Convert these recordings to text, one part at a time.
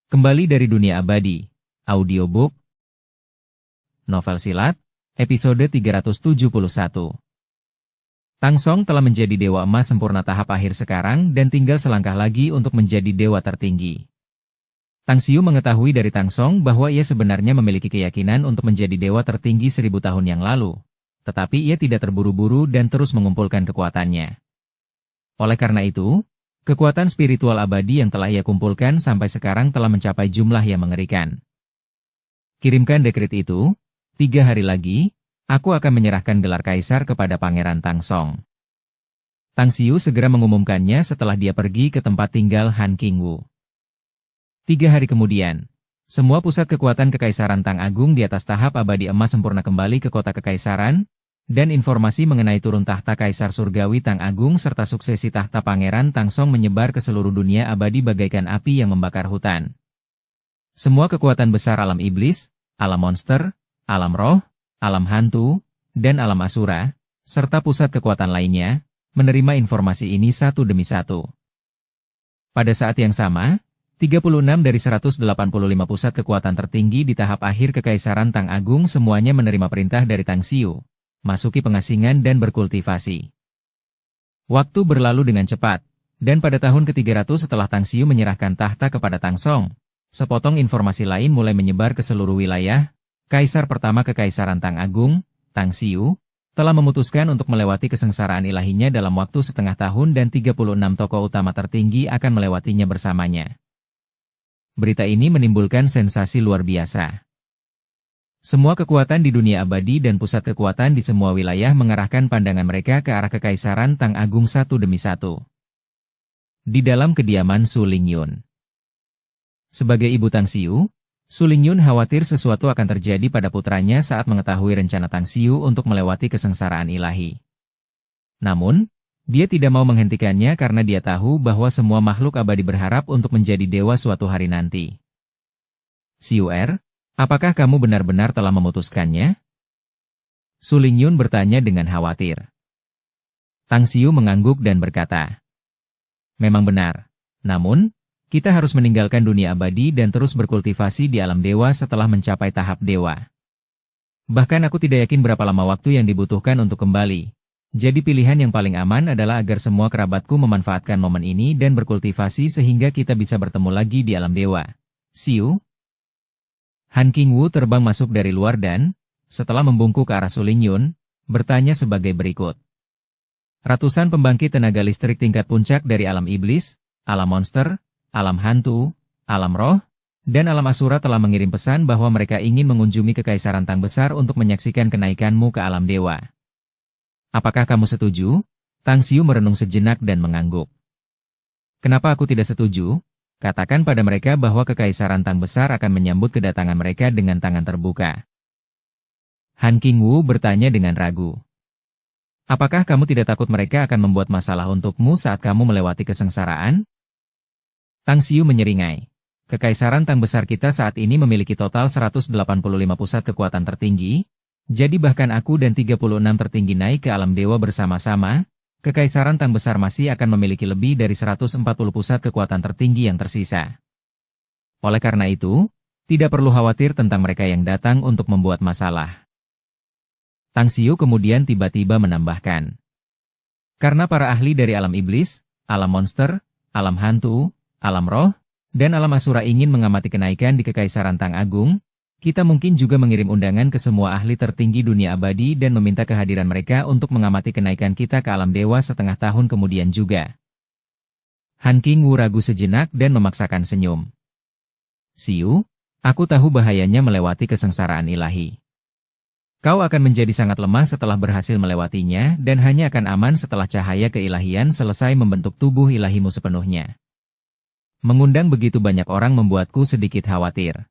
Kembali dari dunia abadi, audiobook, novel silat, episode 371. Tang Song telah menjadi Dewa Emas sempurna tahap akhir sekarang dan tinggal selangkah lagi untuk menjadi dewa tertinggi. Tang Xiu mengetahui dari Tang Song bahwa ia sebenarnya memiliki keyakinan untuk menjadi dewa tertinggi 1000 tahun yang lalu, tetapi ia tidak terburu-buru dan terus mengumpulkan kekuatannya. Oleh karena itu, kekuatan spiritual abadi yang telah ia kumpulkan sampai sekarang telah mencapai jumlah yang mengerikan. Kirimkan dekret itu, 3 hari lagi, aku akan menyerahkan gelar kaisar kepada Pangeran Tang Song. Tang Xiu segera mengumumkannya setelah dia pergi ke tempat tinggal Han Qingwu. 3 hari kemudian, semua pusat kekuatan Kekaisaran Tang Agung di atas tahap abadi emas sempurna kembali ke kota Kekaisaran, dan informasi mengenai turun tahta Kaisar Surgawi Tang Agung serta suksesi tahta Pangeran Tang Song menyebar ke seluruh dunia abadi bagaikan api yang membakar hutan. Semua kekuatan besar alam iblis, alam monster, alam roh, alam hantu, dan alam asura, serta pusat kekuatan lainnya, menerima informasi ini satu demi satu. Pada saat yang sama, 36 dari 185 pusat kekuatan tertinggi di tahap akhir Kekaisaran Tang Agung semuanya menerima perintah dari Tang Xiu, masuki pengasingan dan berkultivasi. Waktu berlalu dengan cepat, dan pada tahun ke-300 setelah Tang Xiu menyerahkan tahta kepada Tang Song, sepotong informasi lain mulai menyebar ke seluruh wilayah. Kaisar pertama Kekaisaran Tang Agung, Tang Xiu, telah memutuskan untuk melewati kesengsaraan ilahinya dalam waktu setengah tahun dan 36 tokoh utama tertinggi akan melewatinya bersamanya. Berita ini menimbulkan sensasi luar biasa. Semua kekuatan di dunia abadi dan pusat kekuatan di semua wilayah mengarahkan pandangan mereka ke arah Kekaisaran Tang Agung satu demi satu. Di dalam kediaman Su Lingyun. Sebagai ibu Tang Xiu, Su Lingyun khawatir sesuatu akan terjadi pada putranya saat mengetahui rencana Tang Xiu untuk melewati kesengsaraan ilahi. Namun, dia tidak mau menghentikannya karena dia tahu bahwa semua makhluk abadi berharap untuk menjadi dewa suatu hari nanti. Xiu, apakah kamu benar-benar telah memutuskannya? Su Lingyun bertanya dengan khawatir. Tang Xiu mengangguk dan berkata, memang benar. Namun, kita harus meninggalkan dunia abadi dan terus berkultivasi di alam dewa setelah mencapai tahap dewa. Bahkan aku tidak yakin berapa lama waktu yang dibutuhkan untuk kembali. Jadi pilihan yang paling aman adalah agar semua kerabatku memanfaatkan momen ini dan berkultivasi sehingga kita bisa bertemu lagi di alam dewa. Xiu. Han Qingwu terbang masuk dari luar dan, setelah membungkuk ke arah Su Lingyun, bertanya sebagai berikut. Ratusan pembangkit tenaga listrik tingkat puncak dari alam iblis, alam monster, alam hantu, alam roh, dan alam asura telah mengirim pesan bahwa mereka ingin mengunjungi Kekaisaran Tang Besar untuk menyaksikan kenaikanmu ke alam dewa. Apakah kamu setuju? Tang Xiu merenung sejenak dan mengangguk. Kenapa aku tidak setuju? Katakan pada mereka bahwa Kekaisaran Tang Besar akan menyambut kedatangan mereka dengan tangan terbuka. Han Qingwu bertanya dengan ragu. Apakah kamu tidak takut mereka akan membuat masalah untukmu saat kamu melewati kesengsaraan? Tang Xiu menyeringai. Kekaisaran Tang Besar kita saat ini memiliki total 185 pusat kekuatan tertinggi, jadi bahkan aku dan 36 tertinggi naik ke alam dewa bersama-sama, Kekaisaran Tang Besar masih akan memiliki lebih dari 140 pusat kekuatan tertinggi yang tersisa. Oleh karena itu, tidak perlu khawatir tentang mereka yang datang untuk membuat masalah. Tang Xiu kemudian tiba-tiba menambahkan. Karena para ahli dari alam iblis, alam monster, alam hantu, alam roh, dan alam asura ingin mengamati kenaikan di Kekaisaran Tang Agung, kita mungkin juga mengirim undangan ke semua ahli tertinggi dunia abadi dan meminta kehadiran mereka untuk mengamati kenaikan kita ke alam dewa setengah tahun kemudian juga. Han Qingwu ragu sejenak dan memaksakan senyum. Xiu, aku tahu bahayanya melewati kesengsaraan ilahi. Kau akan menjadi sangat lemah setelah berhasil melewatinya dan hanya akan aman setelah cahaya keilahian selesai membentuk tubuh ilahimu sepenuhnya. Mengundang begitu banyak orang membuatku sedikit khawatir.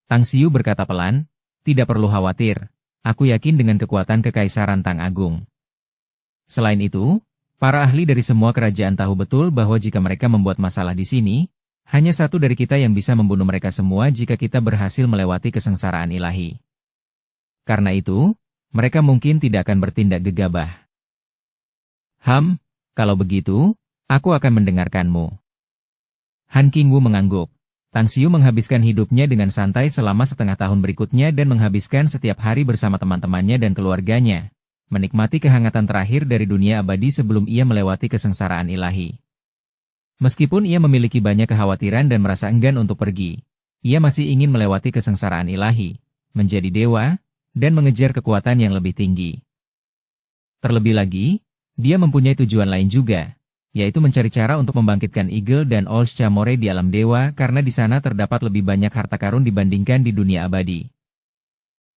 Tang Xiu berkata pelan, tidak perlu khawatir, aku yakin dengan kekuatan Kekaisaran Tang Agung. Selain itu, para ahli dari semua kerajaan tahu betul bahwa jika mereka membuat masalah di sini, hanya satu dari kita yang bisa membunuh mereka semua jika kita berhasil melewati kesengsaraan ilahi. Karena itu, mereka mungkin tidak akan bertindak gegabah. Kalau begitu, aku akan mendengarkanmu. Han Qingwu mengangguk. Tang Xiu menghabiskan hidupnya dengan santai selama setengah tahun berikutnya dan menghabiskan setiap hari bersama teman-temannya dan keluarganya, menikmati kehangatan terakhir dari dunia abadi sebelum ia melewati kesengsaraan ilahi. Meskipun ia memiliki banyak kekhawatiran dan merasa enggan untuk pergi, ia masih ingin melewati kesengsaraan ilahi, menjadi dewa, dan mengejar kekuatan yang lebih tinggi. Terlebih lagi, dia mempunyai tujuan lain juga, yaitu mencari cara untuk membangkitkan Eagle dan Oldshamore di alam dewa karena di sana terdapat lebih banyak harta karun dibandingkan di dunia abadi.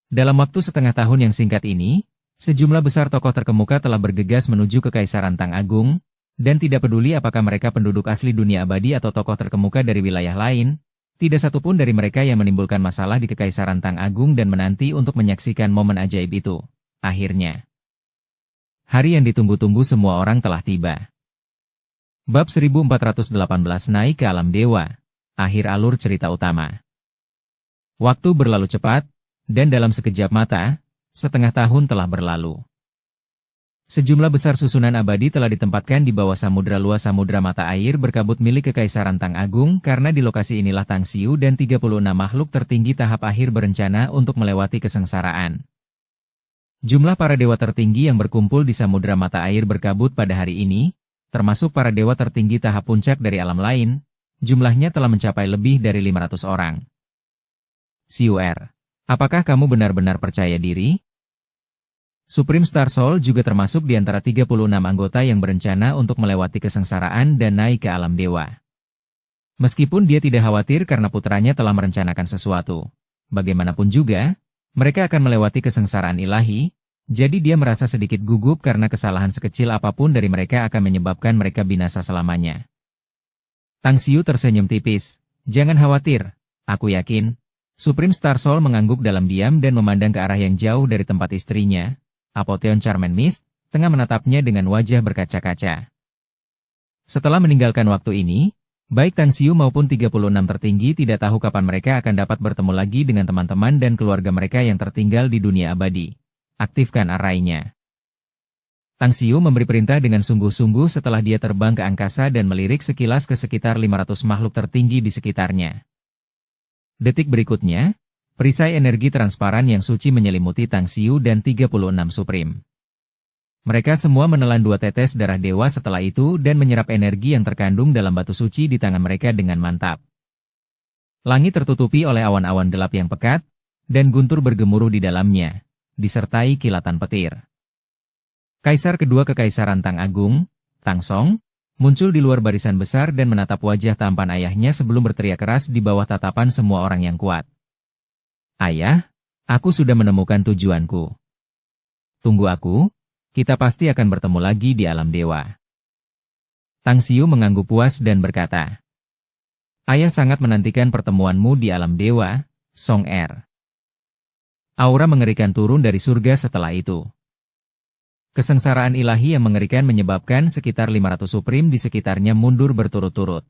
Dalam waktu setengah tahun yang singkat ini, sejumlah besar tokoh terkemuka telah bergegas menuju Kekaisaran Tang Agung, dan tidak peduli apakah mereka penduduk asli dunia abadi atau tokoh terkemuka dari wilayah lain, tidak satupun dari mereka yang menimbulkan masalah di Kekaisaran Tang Agung dan menanti untuk menyaksikan momen ajaib itu. Akhirnya, hari yang ditunggu-tunggu semua orang telah tiba. Bab 1418 Naik ke Alam Dewa. Akhir alur cerita utama. Waktu berlalu cepat, dan dalam sekejap mata, setengah tahun telah berlalu. Sejumlah besar susunan abadi telah ditempatkan di bawah samudra luas samudra mata air berkabut milik Kekaisaran Tang Agung karena di lokasi inilah Tang Xiu dan 36 makhluk tertinggi tahap akhir berencana untuk melewati kesengsaraan. Jumlah para dewa tertinggi yang berkumpul di samudra mata air berkabut pada hari ini, termasuk para dewa tertinggi tahap puncak dari alam lain, jumlahnya telah mencapai lebih dari 500 orang. Xiu'er, apakah kamu benar-benar percaya diri? Supreme Star Soul juga termasuk di antara 36 anggota yang berencana untuk melewati kesengsaraan dan naik ke alam dewa. Meskipun dia tidak khawatir karena putranya telah merencanakan sesuatu, bagaimanapun juga, mereka akan melewati kesengsaraan ilahi, jadi dia merasa sedikit gugup karena kesalahan sekecil apapun dari mereka akan menyebabkan mereka binasa selamanya. Tang Xiu tersenyum tipis, jangan khawatir, aku yakin. Supreme Star Soul mengangguk dalam diam dan memandang ke arah yang jauh dari tempat istrinya, Apotheon Charmant Mist, tengah menatapnya dengan wajah berkaca-kaca. Setelah meninggalkan waktu ini, baik Tang Xiu maupun 36 tertinggi tidak tahu kapan mereka akan dapat bertemu lagi dengan teman-teman dan keluarga mereka yang tertinggal di dunia abadi. Aktifkan arraynya. Tang Xiu memberi perintah dengan sungguh-sungguh setelah dia terbang ke angkasa dan melirik sekilas ke sekitar 500 makhluk tertinggi di sekitarnya. Detik berikutnya, perisai energi transparan yang suci menyelimuti Tang Xiu dan 36 Supreme. Mereka semua menelan 2 tetes darah dewa setelah itu dan menyerap energi yang terkandung dalam batu suci di tangan mereka dengan mantap. Langit tertutupi oleh awan-awan gelap yang pekat, dan guntur bergemuruh di dalamnya, disertai kilatan petir. Kaisar kedua Kekaisaran Tang Agung, Tang Song, muncul di luar barisan besar dan menatap wajah tampan ayahnya sebelum berteriak keras di bawah tatapan semua orang yang kuat. Ayah, aku sudah menemukan tujuanku. Tunggu aku, kita pasti akan bertemu lagi di alam dewa. Tang Xiu mengangguk puas dan berkata, ayah sangat menantikan pertemuanmu di alam dewa, Song Er. Aura mengerikan turun dari surga setelah itu. Kesengsaraan ilahi yang mengerikan menyebabkan sekitar 500 Supreme di sekitarnya mundur berturut-turut.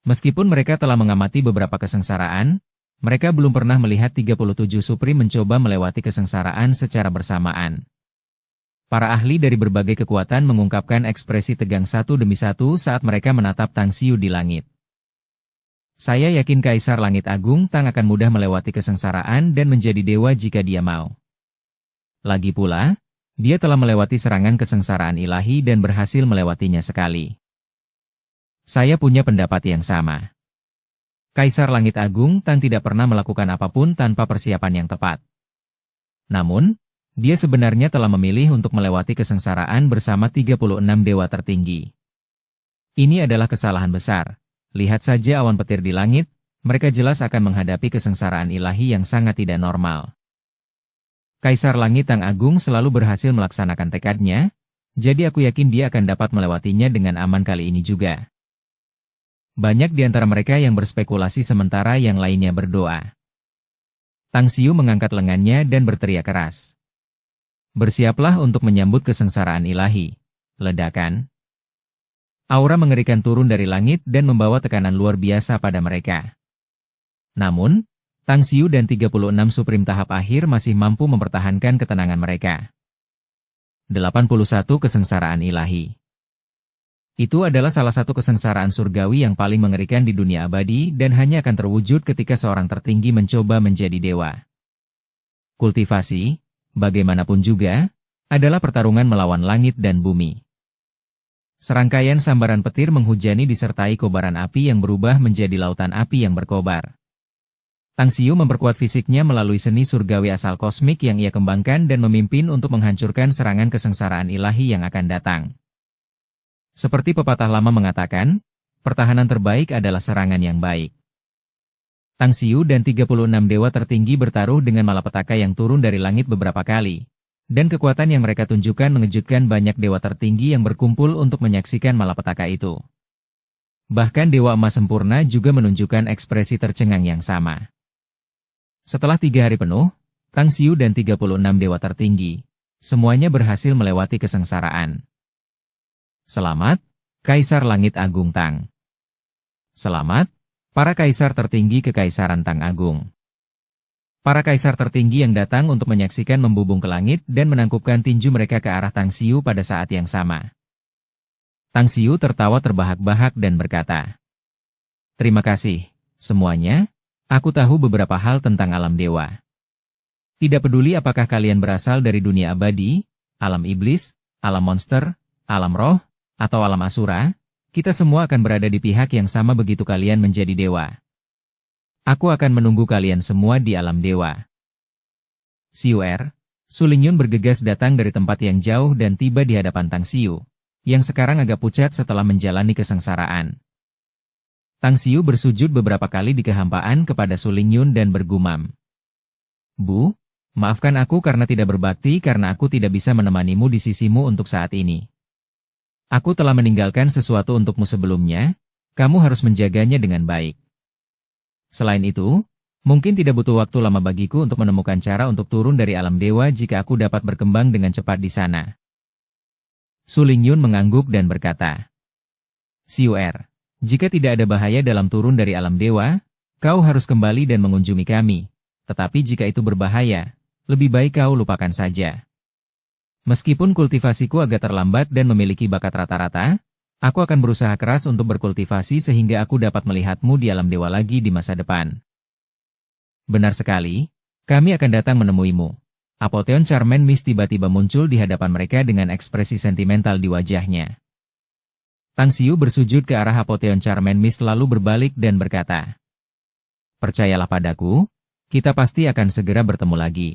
Meskipun mereka telah mengamati beberapa kesengsaraan, mereka belum pernah melihat 37 Supreme mencoba melewati kesengsaraan secara bersamaan. Para ahli dari berbagai kekuatan mengungkapkan ekspresi tegang satu demi satu saat mereka menatap Tang Xiu di langit. Saya yakin Kaisar Langit Agung Tang akan mudah melewati kesengsaraan dan menjadi dewa jika dia mau. Lagi pula, dia telah melewati serangan kesengsaraan ilahi dan berhasil melewatinya sekali. Saya punya pendapat yang sama. Kaisar Langit Agung Tang tidak pernah melakukan apapun tanpa persiapan yang tepat. Namun, dia sebenarnya telah memilih untuk melewati kesengsaraan bersama 36 dewa tertinggi. Ini adalah kesalahan besar. Lihat saja awan petir di langit, mereka jelas akan menghadapi kesengsaraan ilahi yang sangat tidak normal. Kaisar Langit Tang Agung selalu berhasil melaksanakan tekadnya, jadi aku yakin dia akan dapat melewatinya dengan aman kali ini juga. Banyak di antara mereka yang berspekulasi sementara yang lainnya berdoa. Tang Xiu mengangkat lengannya dan berteriak keras. Bersiaplah untuk menyambut kesengsaraan ilahi. Ledakan. Aura mengerikan turun dari langit dan membawa tekanan luar biasa pada mereka. Namun, Tang Xiu dan 36 Supreme tahap akhir masih mampu mempertahankan ketenangan mereka. 81 Kesengsaraan ilahi. Itu adalah salah satu kesengsaraan surgawi yang paling mengerikan di dunia abadi dan hanya akan terwujud ketika seorang tertinggi mencoba menjadi dewa. Kultivasi, bagaimanapun juga, adalah pertarungan melawan langit dan bumi. Serangkaian sambaran petir menghujani disertai kobaran api yang berubah menjadi lautan api yang berkobar. Tang Xiu memperkuat fisiknya melalui seni surgawi asal kosmik yang ia kembangkan dan memimpin untuk menghancurkan serangan kesengsaraan ilahi yang akan datang. Seperti pepatah lama mengatakan, pertahanan terbaik adalah serangan yang baik. Tang Xiu dan 36 dewa tertinggi bertaruh dengan malapetaka yang turun dari langit beberapa kali. Dan kekuatan yang mereka tunjukkan mengejutkan banyak dewa tertinggi yang berkumpul untuk menyaksikan malapetaka itu. Bahkan Dewa Emas Sempurna juga menunjukkan ekspresi tercengang yang sama. Setelah 3 hari penuh, Tang Xiu dan 36 dewa tertinggi, semuanya berhasil melewati kesengsaraan. Selamat, Kaisar Langit Agung Tang. Selamat, para kaisar tertinggi Kekaisaran Tang Agung. Para kaisar tertinggi yang datang untuk menyaksikan membubung ke langit dan menangkupkan tinju mereka ke arah Tang Xiu pada saat yang sama. Tang Xiu tertawa terbahak-bahak dan berkata, "Terima kasih, semuanya, aku tahu beberapa hal tentang alam dewa. Tidak peduli apakah kalian berasal dari dunia abadi, alam iblis, alam monster, alam roh, atau alam asura, kita semua akan berada di pihak yang sama begitu kalian menjadi dewa. Aku akan menunggu kalian semua di alam dewa." Xiu'er, Su Lingyun bergegas datang dari tempat yang jauh dan tiba di hadapan Tang Xiu, yang sekarang agak pucat setelah menjalani kesengsaraan. Tang Xiu bersujud beberapa kali di kehampaan kepada Su Lingyun dan bergumam, "Bu, maafkan aku karena tidak berbakti karena aku tidak bisa menemanimu di sisimu untuk saat ini. Aku telah meninggalkan sesuatu untukmu sebelumnya, kamu harus menjaganya dengan baik. Selain itu, mungkin tidak butuh waktu lama bagiku untuk menemukan cara untuk turun dari alam dewa jika aku dapat berkembang dengan cepat di sana." Su Lingyun mengangguk dan berkata, "Xiu'er, jika tidak ada bahaya dalam turun dari alam dewa, kau harus kembali dan mengunjungi kami. Tetapi jika itu berbahaya, lebih baik kau lupakan saja. Meskipun kultivasiku agak terlambat dan memiliki bakat rata-rata, aku akan berusaha keras untuk berkultivasi sehingga aku dapat melihatmu di alam dewa lagi di masa depan." "Benar sekali, kami akan datang menemuimu." Apotheon Charmant Mist tiba-tiba muncul di hadapan mereka dengan ekspresi sentimental di wajahnya. Tang Xiu bersujud ke arah Apotheon Charmant Mist lalu berbalik dan berkata, "Percayalah padaku, kita pasti akan segera bertemu lagi."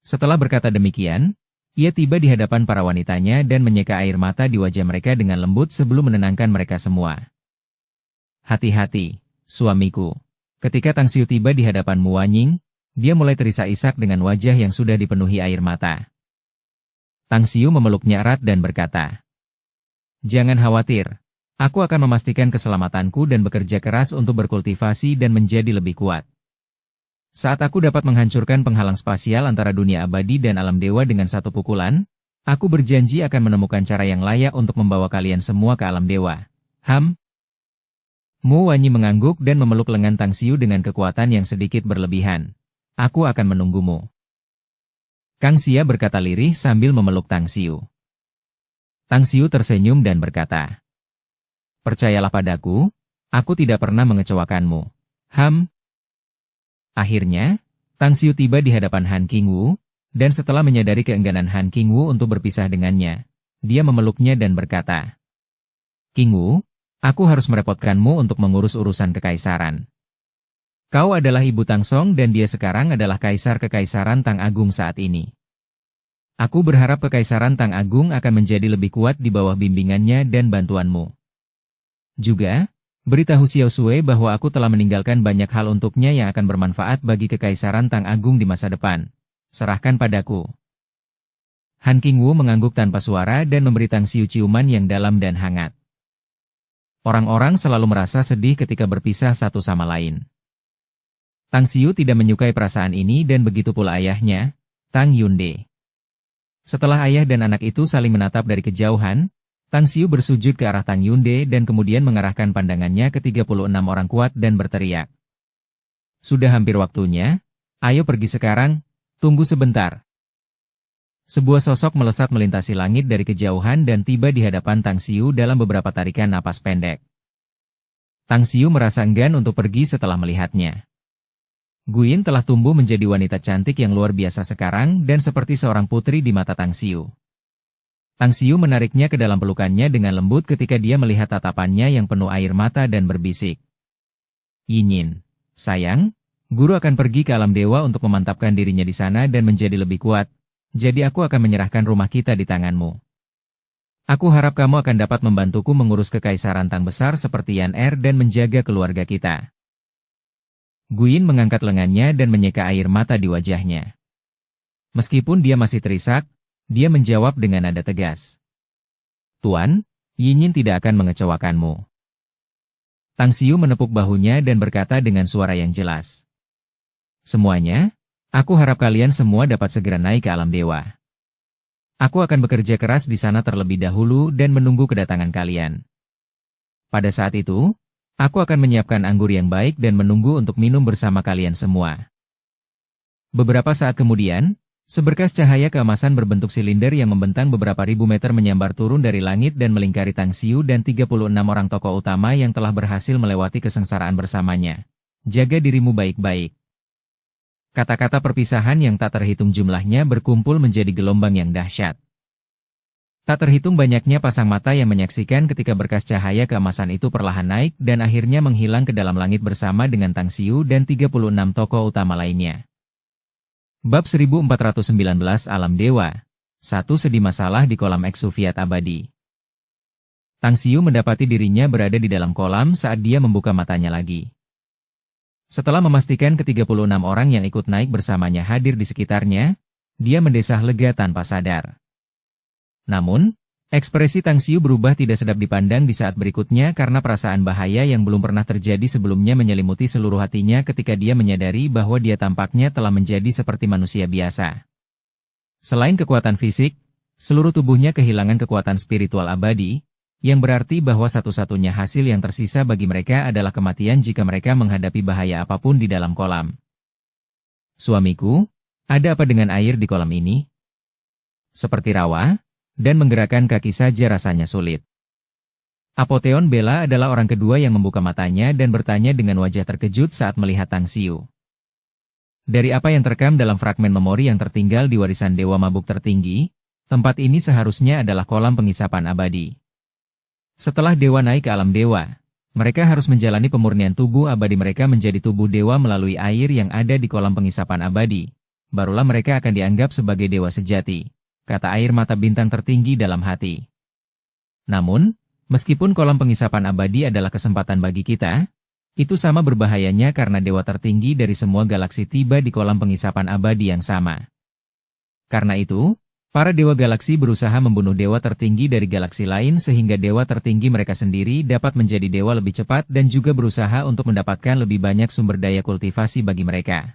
Setelah berkata demikian, ia tiba di hadapan para wanitanya dan menyeka air mata di wajah mereka dengan lembut sebelum menenangkan mereka semua. "Hati-hati, suamiku." Ketika Tang Xiu tiba di hadapan Mu Wanying, dia mulai terisak-isak dengan wajah yang sudah dipenuhi air mata. Tang Xiu memeluknya erat dan berkata, "Jangan khawatir, aku akan memastikan keselamatanku dan bekerja keras untuk berkultivasi dan menjadi lebih kuat. Saat aku dapat menghancurkan penghalang spasial antara dunia abadi dan alam dewa dengan satu pukulan, aku berjanji akan menemukan cara yang layak untuk membawa kalian semua ke alam dewa." Mu Wanyi mengangguk dan memeluk lengan Tang Xiu dengan kekuatan yang sedikit berlebihan. "Aku akan menunggumu." Kang Xia berkata lirih sambil memeluk Tang Xiu. Tang Xiu tersenyum dan berkata, "Percayalah padaku, aku tidak pernah mengecewakanmu." Akhirnya, Tang Xiu tiba di hadapan Han Qingwu, dan setelah menyadari keengganan Han Qingwu untuk berpisah dengannya, dia memeluknya dan berkata, "Qingwu, aku harus merepotkanmu untuk mengurus urusan kekaisaran. Kau adalah ibu Tang Song dan dia sekarang adalah kaisar Kekaisaran Tang Agung saat ini. Aku berharap Kekaisaran Tang Agung akan menjadi lebih kuat di bawah bimbingannya dan bantuanmu. Juga, beritahu Xiao Sui bahwa aku telah meninggalkan banyak hal untuknya yang akan bermanfaat bagi Kekaisaran Tang Agung di masa depan. Serahkan padaku." Han Qingwu mengangguk tanpa suara dan memberi Tang Xiu ciuman yang dalam dan hangat. Orang-orang selalu merasa sedih ketika berpisah satu sama lain. Tang Xiu tidak menyukai perasaan ini dan begitu pula ayahnya, Tang Yunde. Setelah ayah dan anak itu saling menatap dari kejauhan, Tang Xiu bersujud ke arah Tang Yunde dan kemudian mengarahkan pandangannya ke 36 orang kuat dan berteriak, "Sudah hampir waktunya, ayo pergi sekarang, tunggu sebentar." Sebuah sosok melesat melintasi langit dari kejauhan dan tiba di hadapan Tang Xiu dalam beberapa tarikan napas pendek. Tang Xiu merasa enggan untuk pergi setelah melihatnya. Guin telah tumbuh menjadi wanita cantik yang luar biasa sekarang dan seperti seorang putri di mata Tang Xiu. Tang Xiu menariknya ke dalam pelukannya dengan lembut ketika dia melihat tatapannya yang penuh air mata dan berbisik. Yinyin, sayang, guru akan pergi ke alam dewa untuk memantapkan dirinya di sana dan menjadi lebih kuat. Jadi aku akan menyerahkan rumah kita di tanganmu. Aku harap kamu akan dapat membantuku mengurus kekaisaran Tang besar seperti Yan Er dan menjaga keluarga kita. Guin mengangkat lengannya dan menyeka air mata di wajahnya. Meskipun dia masih terisak, dia menjawab dengan nada tegas. Tuan, Yinyin tidak akan mengecewakanmu. Tang Xiu menepuk bahunya dan berkata dengan suara yang jelas. Semuanya, aku harap kalian semua dapat segera naik ke alam dewa. Aku akan bekerja keras di sana terlebih dahulu dan menunggu kedatangan kalian. Pada saat itu, aku akan menyiapkan anggur yang baik dan menunggu untuk minum bersama kalian semua. Beberapa saat kemudian, seberkas cahaya keemasan berbentuk silinder yang membentang beberapa ribu meter menyambar turun dari langit dan melingkari Tang Xiu dan 36 orang tokoh utama yang telah berhasil melewati kesengsaraan bersamanya. Jaga dirimu baik-baik. Kata-kata perpisahan yang tak terhitung jumlahnya berkumpul menjadi gelombang yang dahsyat. Tak terhitung banyaknya pasang mata yang menyaksikan ketika berkas cahaya keemasan itu perlahan naik dan akhirnya menghilang ke dalam langit bersama dengan Tang Xiu dan 36 tokoh utama lainnya. Bab 1419 Alam Dewa. Satu sedih masalah di kolam eksuviat abadi. Tang Xiu mendapati dirinya berada di dalam kolam saat dia membuka matanya lagi. Setelah memastikan ke-36 orang yang ikut naik bersamanya hadir di sekitarnya, dia mendesah lega tanpa sadar. Namun, ekspresi Tang Xiu berubah tidak sedap dipandang di saat berikutnya karena perasaan bahaya yang belum pernah terjadi sebelumnya menyelimuti seluruh hatinya ketika dia menyadari bahwa dia tampaknya telah menjadi seperti manusia biasa. Selain kekuatan fisik, seluruh tubuhnya kehilangan kekuatan spiritual abadi, yang berarti bahwa satu-satunya hasil yang tersisa bagi mereka adalah kematian jika mereka menghadapi bahaya apapun di dalam kolam. Suamiku, ada apa dengan air di kolam ini? Seperti rawa, dan menggerakkan kaki saja rasanya sulit. Apotheon Bella adalah orang kedua yang membuka matanya dan bertanya dengan wajah terkejut saat melihat Tang Xiu. Dari apa yang terekam dalam fragmen memori yang tertinggal di warisan Dewa Mabuk tertinggi, tempat ini seharusnya adalah kolam pengisapan abadi. Setelah dewa naik ke alam dewa, mereka harus menjalani pemurnian tubuh abadi mereka menjadi tubuh dewa melalui air yang ada di kolam pengisapan abadi. Barulah mereka akan dianggap sebagai dewa sejati, kata air mata bintang tertinggi dalam hati. Namun, meskipun kolam pengisapan abadi adalah kesempatan bagi kita, itu sama berbahayanya karena dewa tertinggi dari semua galaksi tiba di kolam pengisapan abadi yang sama. Karena itu, para dewa galaksi berusaha membunuh dewa tertinggi dari galaksi lain sehingga dewa tertinggi mereka sendiri dapat menjadi dewa lebih cepat dan juga berusaha untuk mendapatkan lebih banyak sumber daya kultivasi bagi mereka.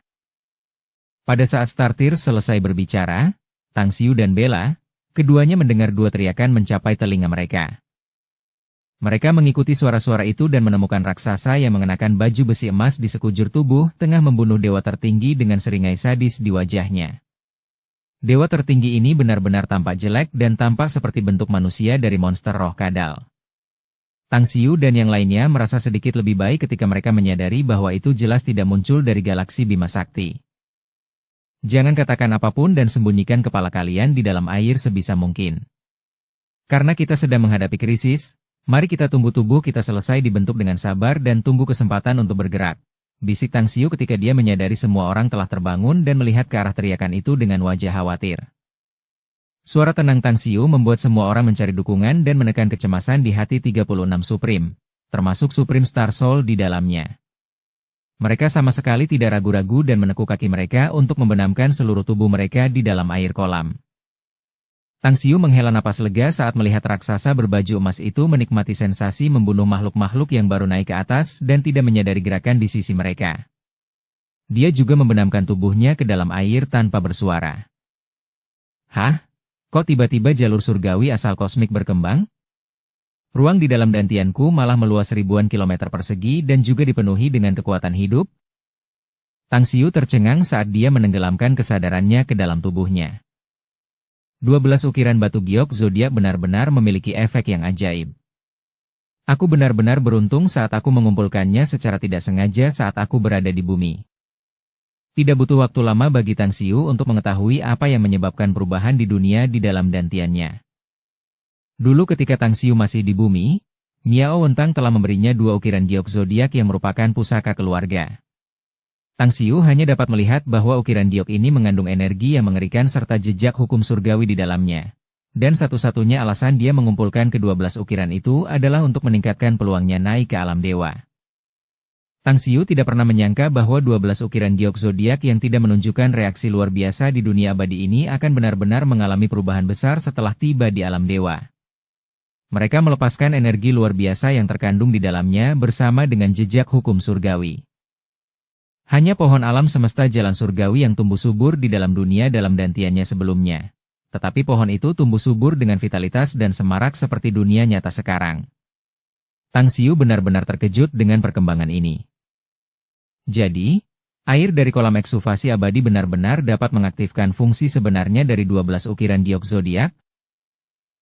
Pada saat Startir selesai berbicara, Tang Xiu dan Bella, keduanya mendengar dua teriakan mencapai telinga mereka. Mereka mengikuti suara-suara itu dan menemukan raksasa yang mengenakan baju besi emas di sekujur tubuh tengah membunuh dewa tertinggi dengan seringai sadis di wajahnya. Dewa tertinggi ini benar-benar tampak jelek dan tampak seperti bentuk manusia dari monster roh kadal. Tang Xiu dan yang lainnya merasa sedikit lebih baik ketika mereka menyadari bahwa itu jelas tidak muncul dari galaksi Bima Sakti. Jangan katakan apapun dan sembunyikan kepala kalian di dalam air sebisa mungkin. Karena kita sedang menghadapi krisis, mari kita tunggu tubuh kita selesai dibentuk dengan sabar dan tunggu kesempatan untuk bergerak. Bisik Tang Xiu ketika dia menyadari semua orang telah terbangun dan melihat ke arah teriakan itu dengan wajah khawatir. Suara tenang Tang Xiu membuat semua orang mencari dukungan dan menekan kecemasan di hati 36 Supreme, termasuk Supreme Star Soul di dalamnya. Mereka sama sekali tidak ragu-ragu dan menekuk kaki mereka untuk membenamkan seluruh tubuh mereka di dalam air kolam. Tang Xiu menghela napas lega saat melihat raksasa berbaju emas itu menikmati sensasi membunuh makhluk-makhluk yang baru naik ke atas dan tidak menyadari gerakan di sisi mereka. Dia juga membenamkan tubuhnya ke dalam air tanpa bersuara. Hah? Kok tiba-tiba jalur surgawi asal kosmik berkembang? Ruang di dalam dantianku malah meluas ribuan kilometer persegi dan juga dipenuhi dengan kekuatan hidup? Tang Xiu tercengang saat dia menenggelamkan kesadarannya ke dalam tubuhnya. 12 ukiran batu giok zodiak benar-benar memiliki efek yang ajaib. Aku benar-benar beruntung saat aku mengumpulkannya secara tidak sengaja saat aku berada di bumi. Tidak butuh waktu lama bagi Tang Xiu untuk mengetahui apa yang menyebabkan perubahan di dunia di dalam dantiannya. Dulu ketika Tang Xiu masih di bumi, Miao Wentang telah memberinya 2 ukiran giok zodiak yang merupakan pusaka keluarga. Tang Xiu hanya dapat melihat bahwa ukiran giok ini mengandung energi yang mengerikan serta jejak hukum surgawi di dalamnya. Dan satu-satunya alasan dia mengumpulkan ke-12 ukiran itu adalah untuk meningkatkan peluangnya naik ke alam dewa. Tang Xiu tidak pernah menyangka bahwa 12 ukiran giok zodiak yang tidak menunjukkan reaksi luar biasa di dunia abadi ini akan benar-benar mengalami perubahan besar setelah tiba di alam dewa. Mereka melepaskan energi luar biasa yang terkandung di dalamnya bersama dengan jejak hukum surgawi. Hanya pohon alam semesta jalan surgawi yang tumbuh subur di dalam dunia dalam dantiannya sebelumnya. Tetapi pohon itu tumbuh subur dengan vitalitas dan semarak seperti dunia nyata sekarang. Tang Xiu benar-benar terkejut dengan perkembangan ini. Jadi, air dari kolam eksuvasi abadi benar-benar dapat mengaktifkan fungsi sebenarnya dari 12 ukiran giok zodiak.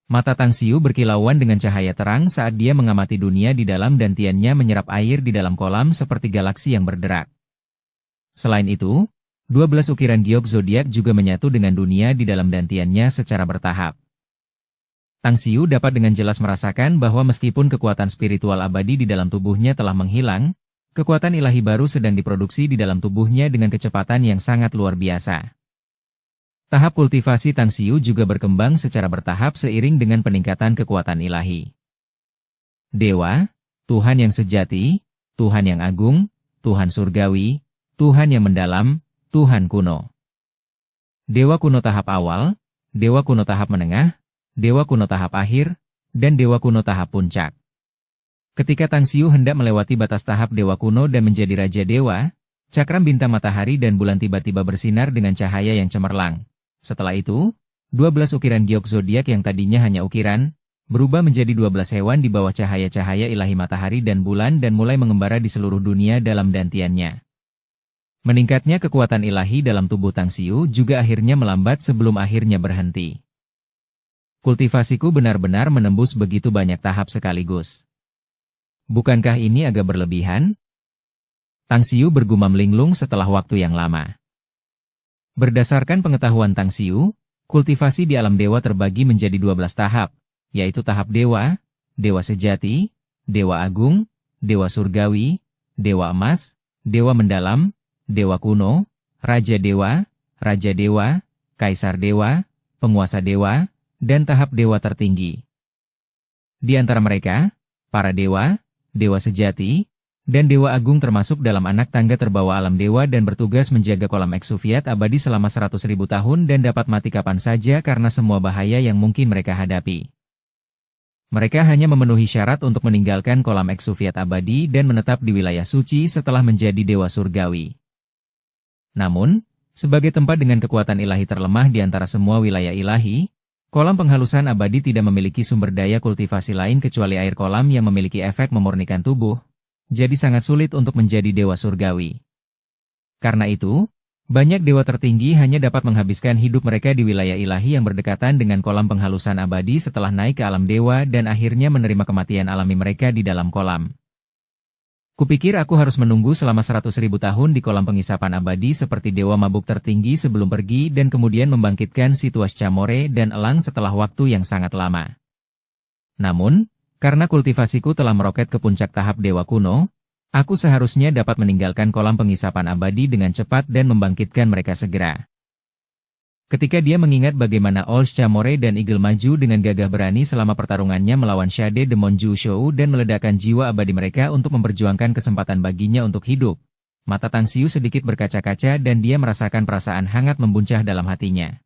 Mata Tang Xiu berkilauan dengan cahaya terang saat dia mengamati dunia di dalam dantiannya menyerap air di dalam kolam seperti galaksi yang berderak. Selain itu, 12 ukiran giok zodiak juga menyatu dengan dunia di dalam dantiannya secara bertahap. Tang Xiu dapat dengan jelas merasakan bahwa meskipun kekuatan spiritual abadi di dalam tubuhnya telah menghilang, kekuatan ilahi baru sedang diproduksi di dalam tubuhnya dengan kecepatan yang sangat luar biasa. Tahap kultivasi Tang Xiu juga berkembang secara bertahap seiring dengan peningkatan kekuatan ilahi. Dewa, Tuhan yang sejati, Tuhan yang agung, Tuhan surgawi, Tuhan yang mendalam, Tuhan kuno. Dewa kuno tahap awal, Dewa kuno tahap menengah, Dewa kuno tahap akhir, dan Dewa kuno tahap puncak. Ketika Tang Xiu hendak melewati batas tahap Dewa kuno dan menjadi Raja Dewa, cakram bintang matahari dan bulan tiba-tiba bersinar dengan cahaya yang cemerlang. Setelah itu, 12 ukiran giok zodiak yang tadinya hanya ukiran, berubah menjadi 12 hewan di bawah cahaya-cahaya ilahi matahari dan bulan dan mulai mengembara di seluruh dunia dalam dantiannya. Meningkatnya kekuatan ilahi dalam tubuh Tang Xiu juga akhirnya melambat sebelum akhirnya berhenti. Kultivasiku benar-benar menembus begitu banyak tahap sekaligus. Bukankah ini agak berlebihan? Tang Xiu bergumam linglung setelah waktu yang lama. Berdasarkan pengetahuan Tang Xiu, kultivasi di alam dewa terbagi menjadi 12 tahap, yaitu tahap dewa, dewa sejati, dewa agung, dewa surgawi, dewa emas, dewa mendalam, dewa kuno, raja dewa, kaisar dewa, penguasa dewa, dan tahap dewa tertinggi. Di antara mereka, para dewa, dewa sejati, dan dewa agung termasuk dalam anak tangga terbawa alam dewa dan bertugas menjaga kolam eksuviat abadi selama 100.000 tahun dan dapat mati kapan saja karena semua bahaya yang mungkin mereka hadapi. Mereka hanya memenuhi syarat untuk meninggalkan kolam eksuviat abadi dan menetap di wilayah suci setelah menjadi dewa surgawi. Namun, sebagai tempat dengan kekuatan ilahi terlemah di antara semua wilayah ilahi, kolam penghalusan abadi tidak memiliki sumber daya kultivasi lain kecuali air kolam yang memiliki efek memurnikan tubuh, jadi sangat sulit untuk menjadi dewa surgawi. Karena itu, banyak dewa tertinggi hanya dapat menghabiskan hidup mereka di wilayah ilahi yang berdekatan dengan kolam penghalusan abadi setelah naik ke alam dewa dan akhirnya menerima kematian alami mereka di dalam kolam. Kupikir aku harus menunggu selama 100.000 tahun di kolam pengisapan abadi seperti dewa mabuk tertinggi sebelum pergi dan kemudian membangkitkan si Tuas Chamore dan elang setelah waktu yang sangat lama. Namun, karena kultivasiku telah meroket ke puncak tahap dewa kuno, aku seharusnya dapat meninggalkan kolam pengisapan abadi dengan cepat dan membangkitkan mereka segera. Ketika dia mengingat bagaimana Ols Chamore dan Eagle maju dengan gagah berani selama pertarungannya melawan Shade Demon Ju Shou dan meledakkan jiwa abadi mereka untuk memperjuangkan kesempatan baginya untuk hidup, mata Tang Xiu sedikit berkaca-kaca dan dia merasakan perasaan hangat membuncah dalam hatinya.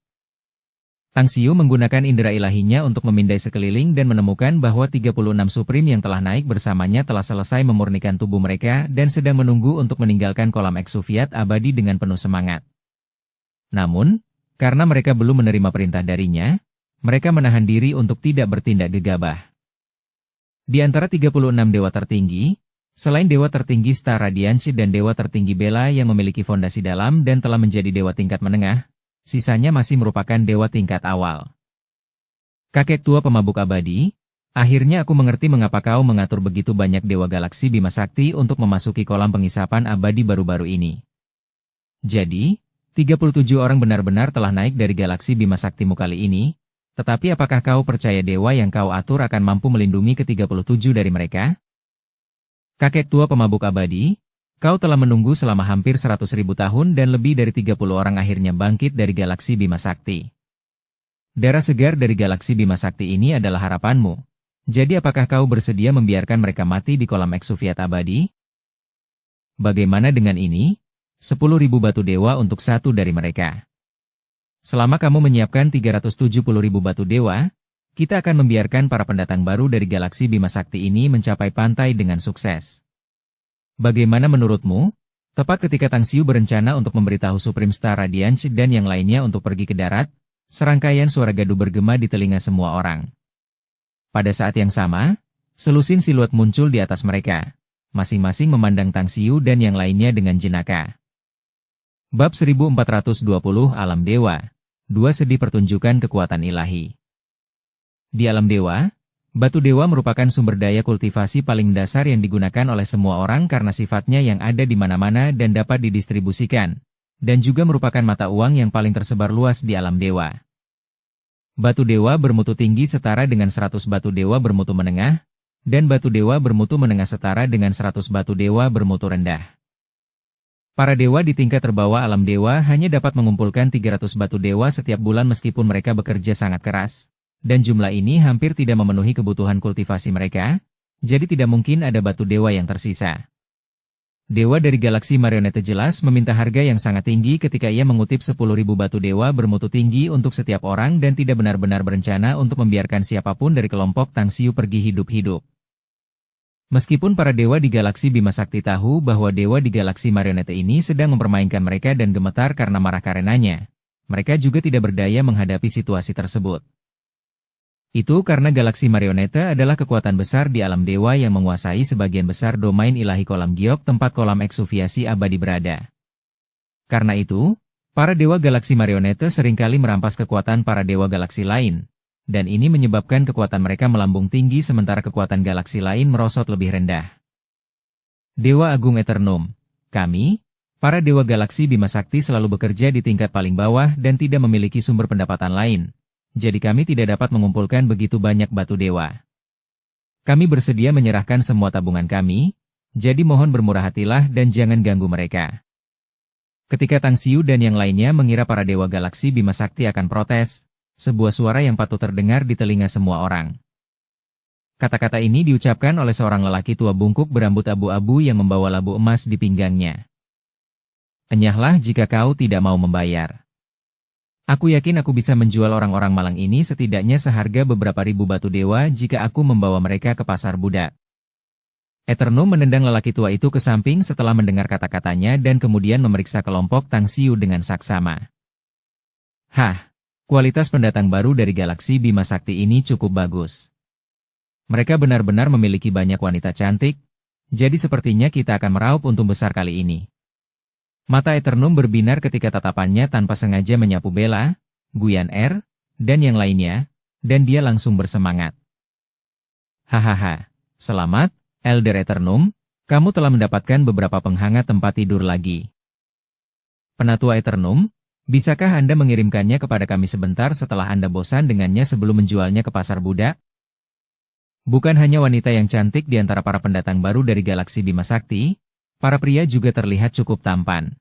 Tang Xiu menggunakan indera ilahinya untuk memindai sekeliling dan menemukan bahwa 36 Supreme yang telah naik bersamanya telah selesai memurnikan tubuh mereka dan sedang menunggu untuk meninggalkan kolam eksuviat abadi dengan penuh semangat. Namun, karena mereka belum menerima perintah darinya, mereka menahan diri untuk tidak bertindak gegabah. Di antara 36 dewa tertinggi, selain dewa tertinggi Star Radiance dan dewa tertinggi Bella yang memiliki fondasi dalam dan telah menjadi dewa tingkat menengah, sisanya masih merupakan dewa tingkat awal. Kakek tua pemabuk abadi, akhirnya aku mengerti mengapa kau mengatur begitu banyak dewa galaksi Bima Sakti untuk memasuki kolam pengisapan abadi baru-baru ini. Jadi, 37 orang benar-benar telah naik dari galaksi Bima Saktimu kali ini, tetapi apakah kau percaya dewa yang kau atur akan mampu melindungi ke-37 dari mereka? Kakek tua pemabuk abadi, kau telah menunggu selama hampir 100.000 tahun dan lebih dari 30 orang akhirnya bangkit dari galaksi Bima Sakti. Darah segar dari galaksi Bima Sakti ini adalah harapanmu. Jadi apakah kau bersedia membiarkan mereka mati di kolam eksuviat abadi? Bagaimana dengan ini? 10.000 batu dewa untuk satu dari mereka. Selama kamu menyiapkan 370.000 batu dewa, kita akan membiarkan para pendatang baru dari galaksi Bima Sakti ini mencapai pantai dengan sukses. Bagaimana menurutmu? Tepat ketika Tang Xiu berencana untuk memberitahu Supreme Star Radiance dan yang lainnya untuk pergi ke darat, serangkaian suara gaduh bergema di telinga semua orang. Pada saat yang sama, selusin siluet muncul di atas mereka, masing-masing memandang Tang Xiu dan yang lainnya dengan jenaka. Bab 1420 Alam Dewa, dua sedi pertunjukan kekuatan ilahi. Di alam dewa, batu dewa merupakan sumber daya kultivasi paling dasar yang digunakan oleh semua orang karena sifatnya yang ada di mana-mana dan dapat didistribusikan, dan juga merupakan mata uang yang paling tersebar luas di alam dewa. Batu dewa bermutu tinggi setara dengan 100 batu dewa bermutu menengah, dan batu dewa bermutu menengah setara dengan 100 batu dewa bermutu rendah. Para dewa di tingkat terbawah alam dewa hanya dapat mengumpulkan 300 batu dewa setiap bulan meskipun mereka bekerja sangat keras, dan jumlah ini hampir tidak memenuhi kebutuhan kultivasi mereka, jadi tidak mungkin ada batu dewa yang tersisa. Dewa dari galaksi marionette jelas meminta harga yang sangat tinggi ketika ia mengutip 10.000 batu dewa bermutu tinggi untuk setiap orang dan tidak benar-benar berencana untuk membiarkan siapapun dari kelompok Tang Xiu pergi hidup-hidup. Meskipun para dewa di galaksi Bima Sakti tahu bahwa dewa di galaksi marionette ini sedang mempermainkan mereka dan gemetar karena marah karenanya, mereka juga tidak berdaya menghadapi situasi tersebut. Itu karena galaksi marionette adalah kekuatan besar di alam dewa yang menguasai sebagian besar domain ilahi kolam giok tempat kolam eksuviasi abadi berada. Karena itu, para dewa galaksi marionette seringkali merampas kekuatan para dewa galaksi lain, dan ini menyebabkan kekuatan mereka melambung tinggi sementara kekuatan galaksi lain merosot lebih rendah. Dewa Agung Eternum, kami, para dewa galaksi Bima Sakti selalu bekerja di tingkat paling bawah dan tidak memiliki sumber pendapatan lain. Jadi kami tidak dapat mengumpulkan begitu banyak batu dewa. Kami bersedia menyerahkan semua tabungan kami, jadi mohon bermurah hatilah dan jangan ganggu mereka. Ketika Tang Xiu dan yang lainnya mengira para dewa galaksi Bima Sakti akan protes, sebuah suara yang patut terdengar di telinga semua orang. Kata-kata ini diucapkan oleh seorang lelaki tua bungkuk berambut abu-abu yang membawa labu emas di pinggangnya. Enyahlah jika kau tidak mau membayar. Aku yakin aku bisa menjual orang-orang malang ini setidaknya seharga beberapa ribu batu dewa jika aku membawa mereka ke pasar budak. Eternum menendang lelaki tua itu ke samping setelah mendengar kata-katanya dan kemudian memeriksa kelompok Tang Xiu dengan saksama. Hah, kualitas pendatang baru dari galaksi Bima Sakti ini cukup bagus. Mereka benar-benar memiliki banyak wanita cantik, jadi sepertinya kita akan meraup untung besar kali ini. Mata Eternum berbinar ketika tatapannya tanpa sengaja menyapu Bella, Guyan Er, dan yang lainnya, dan dia langsung bersemangat. Hahaha, selamat, Elder Eternum, kamu telah mendapatkan beberapa penghangat tempat tidur lagi. Penatua Eternum, bisakah Anda mengirimkannya kepada kami sebentar setelah Anda bosan dengannya sebelum menjualnya ke pasar budak? Bukan hanya wanita yang cantik di antara para pendatang baru dari galaksi Bima Sakti, para pria juga terlihat cukup tampan.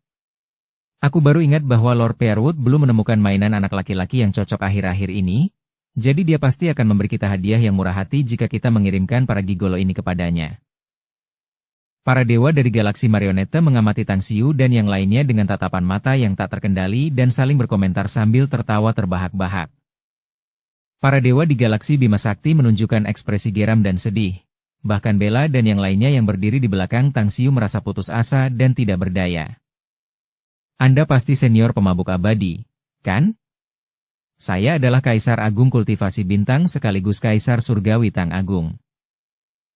Aku baru ingat bahwa Lord Pearwood belum menemukan mainan anak laki-laki yang cocok akhir-akhir ini, jadi dia pasti akan memberi kita hadiah yang murah hati jika kita mengirimkan para gigolo ini kepadanya. Para dewa dari galaksi marionette mengamati Tang Xiu dan yang lainnya dengan tatapan mata yang tak terkendali dan saling berkomentar sambil tertawa terbahak-bahak. Para dewa di galaksi Bima Sakti menunjukkan ekspresi geram dan sedih. Bahkan Bella dan yang lainnya yang berdiri di belakang Tang Xiu merasa putus asa dan tidak berdaya. Anda pasti senior pemabuk abadi, kan? Saya adalah Kaisar Agung Kultivasi Bintang sekaligus Kaisar Surgawi Tang Agung.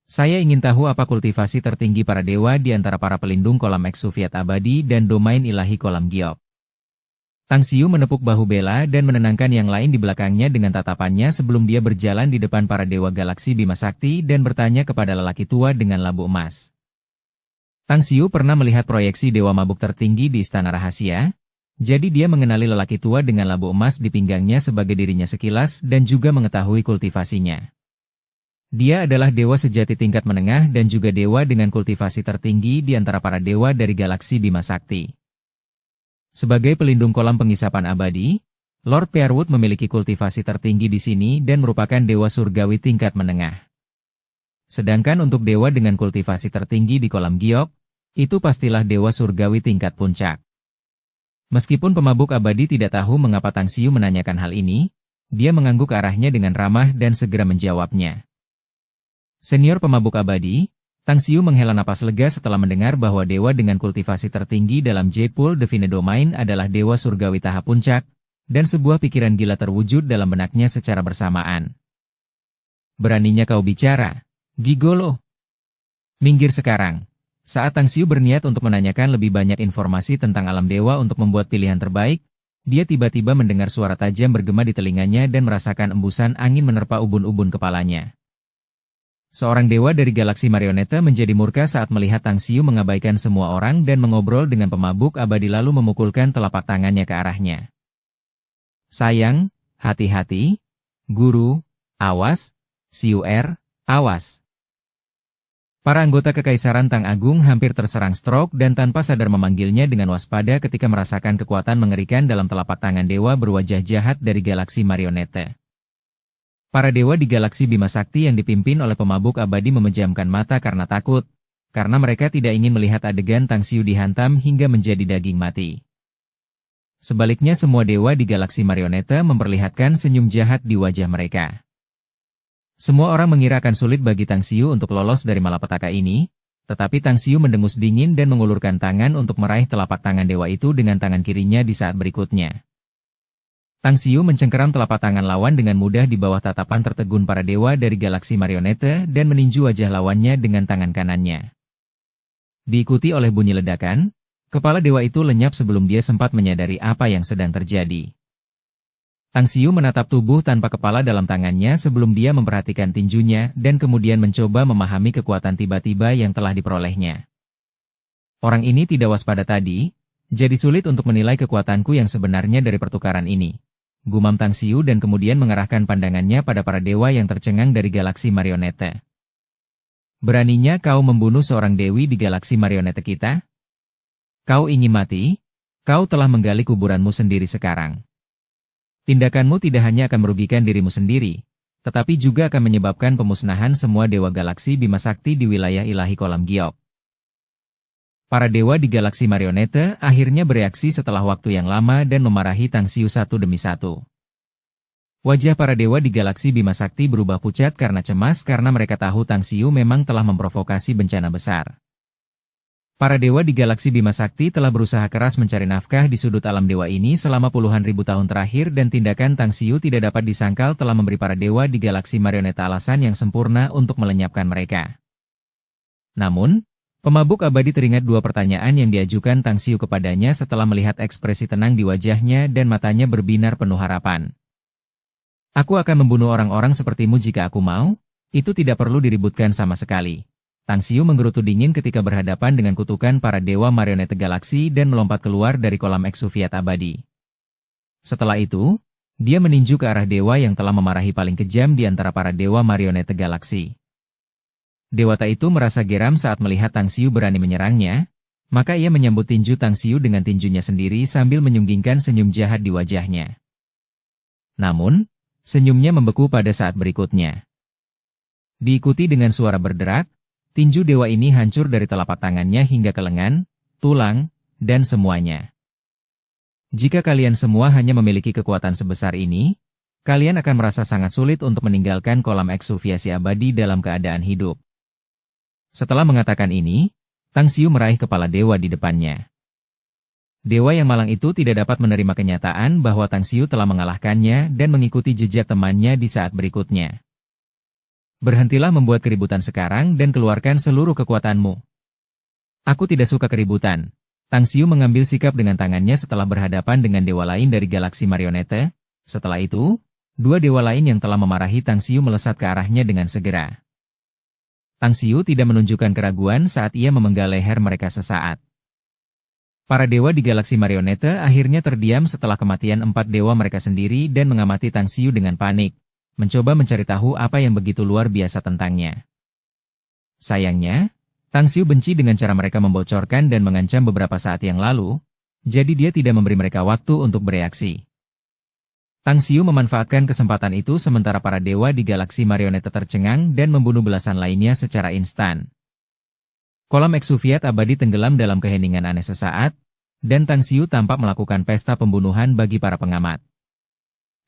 Saya ingin tahu apa kultivasi tertinggi para dewa di antara para pelindung kolam eksuviat abadi dan domain ilahi kolam giok. Tang Xiu menepuk bahu Bella dan menenangkan yang lain di belakangnya dengan tatapannya sebelum dia berjalan di depan para dewa galaksi Bima Sakti dan bertanya kepada lelaki tua dengan labu emas. Tang Xiu pernah melihat proyeksi dewa mabuk tertinggi di Istana Rahasia, jadi dia mengenali lelaki tua dengan labu emas di pinggangnya sebagai dirinya sekilas dan juga mengetahui kultivasinya. Dia adalah dewa sejati tingkat menengah dan juga dewa dengan kultivasi tertinggi di antara para dewa dari galaksi Bima Sakti. Sebagai pelindung kolam pengisapan abadi, Lord Peerwood memiliki kultivasi tertinggi di sini dan merupakan dewa surgawi tingkat menengah. Sedangkan untuk dewa dengan kultivasi tertinggi di kolam giok, itu pastilah dewa surgawi tingkat puncak. Meskipun pemabuk abadi tidak tahu mengapa Tang Xiu menanyakan hal ini, dia mengangguk ke arahnya dengan ramah dan segera menjawabnya. Senior pemabuk abadi, Tang Xiu menghela napas lega setelah mendengar bahwa dewa dengan kultivasi tertinggi dalam J-Pool Divine Domain adalah dewa surgawi tahap puncak, dan sebuah pikiran gila terwujud dalam benaknya secara bersamaan. Beraninya kau bicara, Gigolo. Minggir sekarang. Saat Tang Xiu berniat untuk menanyakan lebih banyak informasi tentang alam dewa untuk membuat pilihan terbaik, dia tiba-tiba mendengar suara tajam bergema di telinganya dan merasakan embusan angin menerpa ubun-ubun kepalanya. Seorang dewa dari galaksi marioneta menjadi murka saat melihat Tang Xiu mengabaikan semua orang dan mengobrol dengan pemabuk abadi lalu memukulkan telapak tangannya ke arahnya. Sayang, hati-hati, guru, awas, Xiu awas. Para anggota Kekaisaran Tang Agung hampir terserang stroke dan tanpa sadar memanggilnya dengan waspada ketika merasakan kekuatan mengerikan dalam telapak tangan dewa berwajah jahat dari galaksi marioneta. Para dewa di galaksi Bima Sakti yang dipimpin oleh pemabuk abadi memejamkan mata karena takut, karena mereka tidak ingin melihat adegan Tang Xiu dihantam hingga menjadi daging mati. Sebaliknya semua dewa di galaksi marioneta memperlihatkan senyum jahat di wajah mereka. Semua orang mengira akan sulit bagi Tang Xiu untuk lolos dari malapetaka ini, tetapi Tang Xiu mendengus dingin dan mengulurkan tangan untuk meraih telapak tangan dewa itu dengan tangan kirinya di saat berikutnya. Tang Xiu mencengkeram telapak tangan lawan dengan mudah di bawah tatapan tertegun para dewa dari galaksi marioneta dan meninju wajah lawannya dengan tangan kanannya. Diikuti oleh bunyi ledakan, kepala dewa itu lenyap sebelum dia sempat menyadari apa yang sedang terjadi. Tang Xiu menatap tubuh tanpa kepala dalam tangannya sebelum dia memperhatikan tinjunya dan kemudian mencoba memahami kekuatan tiba-tiba yang telah diperolehnya. Orang ini tidak waspada tadi, jadi sulit untuk menilai kekuatanku yang sebenarnya dari pertukaran ini. Gumam Tang Xiu dan kemudian mengarahkan pandangannya pada para dewa yang tercengang dari galaksi marioneta. Beraninya kau membunuh seorang dewi di galaksi marioneta kita? Kau ingin mati? Kau telah menggali kuburanmu sendiri sekarang. Tindakanmu tidak hanya akan merugikan dirimu sendiri, tetapi juga akan menyebabkan pemusnahan semua dewa galaksi Bima Sakti di wilayah ilahi kolam giok. Para dewa di galaksi marioneta akhirnya bereaksi setelah waktu yang lama dan memarahi Tang Xiu satu demi satu. Wajah para dewa di galaksi Bima Sakti berubah pucat karena cemas karena mereka tahu Tang Xiu memang telah memprovokasi bencana besar. Para dewa di galaksi Bima Sakti telah berusaha keras mencari nafkah di sudut alam dewa ini selama puluhan ribu tahun terakhir dan tindakan Tang Xiu tidak dapat disangkal telah memberi para dewa di galaksi marioneta alasan yang sempurna untuk melenyapkan mereka. Namun, pemabuk abadi teringat dua pertanyaan yang diajukan Tang Xiu kepadanya setelah melihat ekspresi tenang di wajahnya dan matanya berbinar penuh harapan. Aku akan membunuh orang-orang sepertimu jika aku mau, itu tidak perlu diributkan sama sekali. Tang Xiu menggerutu dingin ketika berhadapan dengan kutukan para dewa marioneta galaksi dan melompat keluar dari kolam eksuviat abadi. Setelah itu, dia meninju ke arah dewa yang telah memarahi paling kejam di antara para dewa marioneta galaksi. Dewata itu merasa geram saat melihat Tang Xiu berani menyerangnya, maka ia menyambut tinju Tang Xiu dengan tinjunya sendiri sambil menyunggingkan senyum jahat di wajahnya. Namun, senyumnya membeku pada saat berikutnya. Diikuti dengan suara berderak, tinju dewa ini hancur dari telapak tangannya hingga ke lengan, tulang, dan semuanya. Jika kalian semua hanya memiliki kekuatan sebesar ini, kalian akan merasa sangat sulit untuk meninggalkan kolam eksuviasi abadi dalam keadaan hidup. Setelah mengatakan ini, Tang Xiu meraih kepala dewa di depannya. Dewa yang malang itu tidak dapat menerima kenyataan bahwa Tang Xiu telah mengalahkannya dan mengikuti jejak temannya di saat berikutnya. Berhentilah membuat keributan sekarang dan keluarkan seluruh kekuatanmu. Aku tidak suka keributan. Tang Xiu mengambil sikap dengan tangannya setelah berhadapan dengan dewa lain dari galaksi marionete. Setelah itu, dua dewa lain yang telah memarahi Tang Xiu melesat ke arahnya dengan segera. Tang Xiu tidak menunjukkan keraguan saat ia memenggal leher mereka sesaat. Para dewa di galaksi marionete akhirnya terdiam setelah kematian empat dewa mereka sendiri dan mengamati Tang Xiu dengan panik, mencoba mencari tahu apa yang begitu luar biasa tentangnya. Sayangnya, Tang Xiu benci dengan cara mereka membocorkan dan mengancam beberapa saat yang lalu, jadi dia tidak memberi mereka waktu untuk bereaksi. Tang Xiu memanfaatkan kesempatan itu sementara para dewa di galaksi marionete tercengang dan membunuh belasan lainnya secara instan. Kolam Exuviat abadi tenggelam dalam keheningan aneh sesaat, dan Tang Xiu tampak melakukan pesta pembunuhan bagi para pengamat.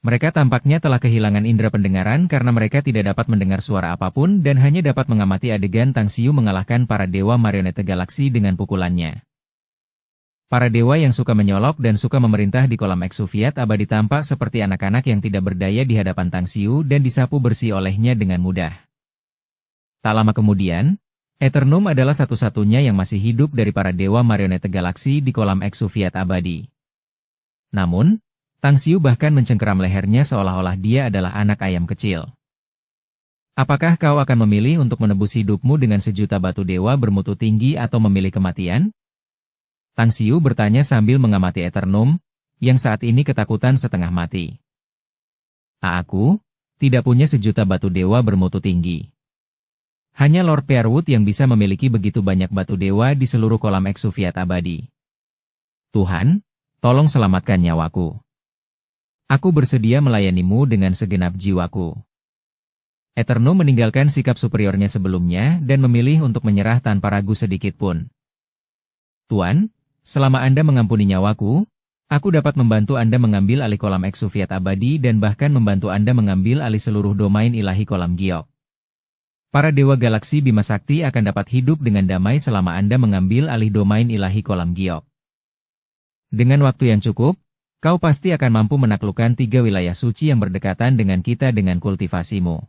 Mereka tampaknya telah kehilangan indera pendengaran karena mereka tidak dapat mendengar suara apapun dan hanya dapat mengamati adegan Tang Xiu mengalahkan para dewa marionete galaksi dengan pukulannya. Para dewa yang suka menyolok dan suka memerintah di kolam Exuviat abadi tampak seperti anak-anak yang tidak berdaya di hadapan Tang Xiu dan disapu bersih olehnya dengan mudah. Tak lama kemudian, Eternum adalah satu-satunya yang masih hidup dari para dewa marionete galaksi di kolam Exuviat abadi. Namun, Tang Xiu bahkan mencengkeram lehernya seolah-olah dia adalah anak ayam kecil. Apakah kau akan memilih untuk menebus hidupmu dengan sejuta batu dewa bermutu tinggi atau memilih kematian? Tang Xiu bertanya sambil mengamati Eternum, yang saat ini ketakutan setengah mati. Aku tidak punya sejuta batu dewa bermutu tinggi. Hanya Lord Peerwood yang bisa memiliki begitu banyak batu dewa di seluruh kolam Exuviat abadi. Tuhan, tolong selamatkan nyawaku. Aku bersedia melayanimu dengan segenap jiwaku. Eternum meninggalkan sikap superiornya sebelumnya dan memilih untuk menyerah tanpa ragu sedikit pun. Tuan, selama Anda mengampuni nyawaku, aku dapat membantu Anda mengambil alih kolam Exuviat abadi dan bahkan membantu Anda mengambil alih seluruh domain ilahi kolam Giok. Para dewa galaksi Bima Sakti akan dapat hidup dengan damai selama Anda mengambil alih domain ilahi kolam Giok. Dengan waktu yang cukup, kau pasti akan mampu menaklukkan 3 wilayah suci yang berdekatan dengan kita dengan kultivasimu.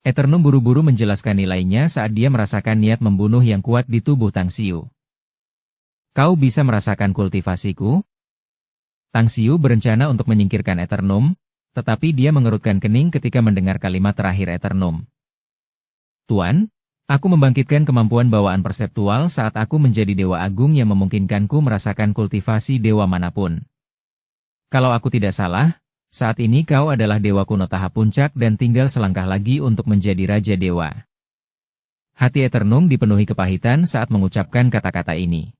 Eternum buru-buru menjelaskan nilainya saat dia merasakan niat membunuh yang kuat di tubuh Tang Xiu. Kau bisa merasakan kultivasiku? Tang Xiu berencana untuk menyingkirkan Eternum, tetapi dia mengerutkan kening ketika mendengar kalimat terakhir Eternum. Tuan, aku membangkitkan kemampuan bawaan perseptual saat aku menjadi dewa agung yang memungkinkanku merasakan kultivasi dewa manapun. Kalau aku tidak salah, saat ini kau adalah dewa kuno tahap puncak dan tinggal selangkah lagi untuk menjadi raja dewa. Hati Eternum dipenuhi kepahitan saat mengucapkan kata-kata ini.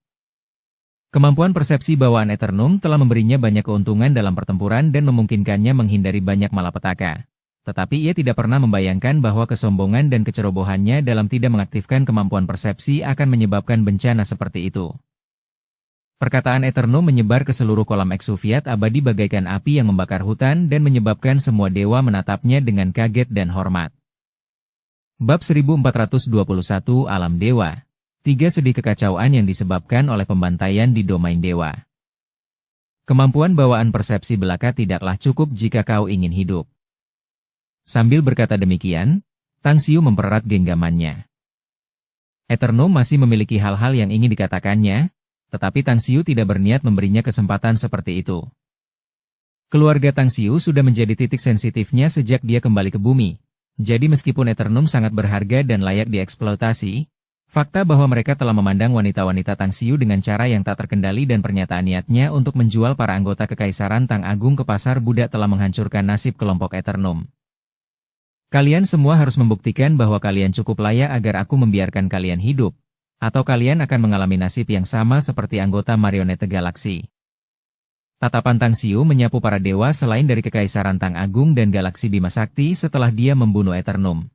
Kemampuan persepsi bawaan Eternum telah memberinya banyak keuntungan dalam pertempuran dan memungkinkannya menghindari banyak malapetaka. Tetapi ia tidak pernah membayangkan bahwa kesombongan dan kecerobohannya dalam tidak mengaktifkan kemampuan persepsi akan menyebabkan bencana seperti itu. Perkataan Eternum menyebar ke seluruh kolam Exuviat abadi bagaikan api yang membakar hutan dan menyebabkan semua dewa menatapnya dengan kaget dan hormat. Bab 1421 Alam Dewa. 3 sedih kekacauan yang disebabkan oleh pembantaian di domain dewa. Kemampuan bawaan persepsi belaka tidaklah cukup jika kau ingin hidup. Sambil berkata demikian, Tang Xiu mempererat genggamannya. Eternum masih memiliki hal-hal yang ingin dikatakannya, tetapi Tang Xiu tidak berniat memberinya kesempatan seperti itu. Keluarga Tang Xiu sudah menjadi titik sensitifnya sejak dia kembali ke bumi, jadi meskipun Eternum sangat berharga dan layak dieksploitasi, fakta bahwa mereka telah memandang wanita-wanita Tang Xiu dengan cara yang tak terkendali dan pernyataan niatnya untuk menjual para anggota Kekaisaran Tang Agung ke pasar budak telah menghancurkan nasib kelompok Eternum. Kalian semua harus membuktikan bahwa kalian cukup layak agar aku membiarkan kalian hidup, atau kalian akan mengalami nasib yang sama seperti anggota marionete galaksi. Tatapan Tang Xiu menyapu para dewa selain dari Kekaisaran Tang Agung dan Galaksi Bima Sakti setelah dia membunuh Eternum.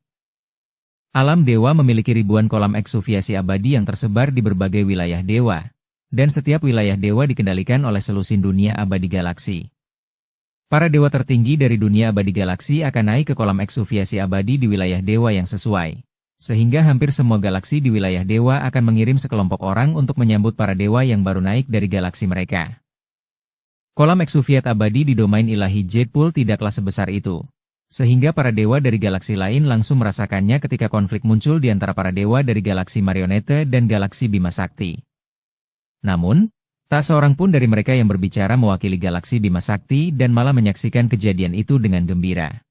Alam dewa memiliki ribuan kolam eksuviasi abadi yang tersebar di berbagai wilayah dewa, dan setiap wilayah dewa dikendalikan oleh selusin dunia abadi galaksi. Para dewa tertinggi dari dunia abadi galaksi akan naik ke kolam eksuviasi abadi di wilayah dewa yang sesuai. Sehingga hampir semua galaksi di wilayah dewa akan mengirim sekelompok orang untuk menyambut para dewa yang baru naik dari galaksi mereka. Kolam eksuviat abadi di domain ilahi Jadepool tidaklah sebesar itu. Sehingga para dewa dari galaksi lain langsung merasakannya ketika konflik muncul di antara para dewa dari galaksi marionete dan galaksi Bima Sakti. Namun, tak seorang pun dari mereka yang berbicara mewakili galaksi Bima Sakti dan malah menyaksikan kejadian itu dengan gembira.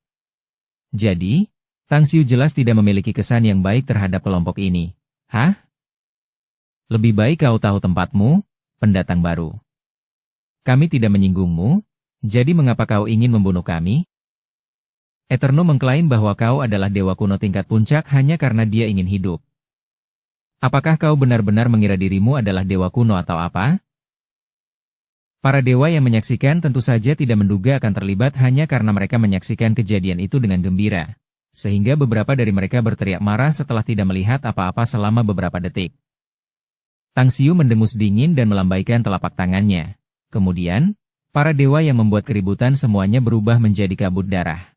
Jadi, Tang Xiu jelas tidak memiliki kesan yang baik terhadap kelompok ini. Hah? Lebih baik kau tahu tempatmu, pendatang baru. Kami tidak menyinggungmu, jadi mengapa kau ingin membunuh kami? Eterno mengklaim bahwa kau adalah dewa kuno tingkat puncak hanya karena dia ingin hidup. Apakah kau benar-benar mengira dirimu adalah dewa kuno atau apa? Para dewa yang menyaksikan tentu saja tidak menduga akan terlibat hanya karena mereka menyaksikan kejadian itu dengan gembira. Sehingga beberapa dari mereka berteriak marah setelah tidak melihat apa-apa selama beberapa detik. Tang Xiu mendengus dingin dan melambaikan telapak tangannya. Kemudian, para dewa yang membuat keributan semuanya berubah menjadi kabut darah.